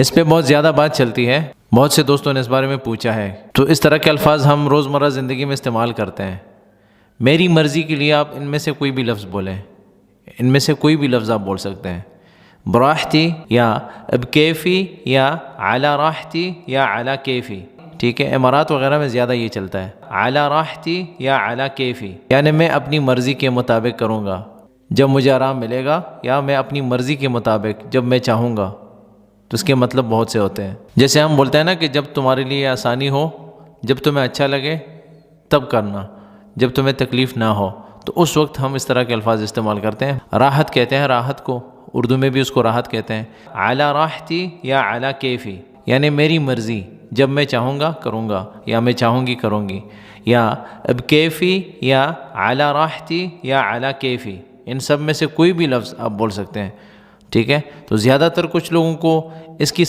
اس پہ بہت زیادہ بات چلتی ہے، بہت سے دوستوں نے اس بارے میں پوچھا ہے، تو اس طرح کے الفاظ ہم روزمرہ زندگی میں استعمال کرتے ہیں۔ میری مرضی کے لیے آپ ان میں سے کوئی بھی لفظ بولیں، ان میں سے کوئی بھی لفظ آپ بول سکتے ہیں، براحتی یا بکیفی یا علی راحتی یا علی کیفی، ٹھیک ہے؟ امارات وغیرہ میں زیادہ یہ چلتا ہے، علی راحتی یا علی کیفی، یعنی میں اپنی مرضی کے مطابق کروں گا جب مجھے آرام ملے گا، یا میں اپنی مرضی کے مطابق جب میں چاہوں گا۔ تو اس کے مطلب بہت سے ہوتے ہیں، جیسے ہم بولتے ہیں نا کہ جب تمہارے لیے آسانی ہو، جب تمہیں اچھا لگے تب کرنا، جب تمہیں تکلیف نہ ہو، تو اس وقت ہم اس طرح کے الفاظ استعمال کرتے ہیں۔ راحت کہتے ہیں راحت کو، اردو میں بھی اس کو راحت کہتے ہیں، علی راحتی یا علی کیفی، یعنی میری مرضی، جب میں چاہوں گا کروں گا، یا میں چاہوں گی کروں گی، یا بکیفی یا علی راحتی یا علی کیفی، ان سب میں سے کوئی بھی لفظ آپ بول سکتے ہیں، ٹھیک ہے؟ تو زیادہ تر کچھ لوگوں کو اس کی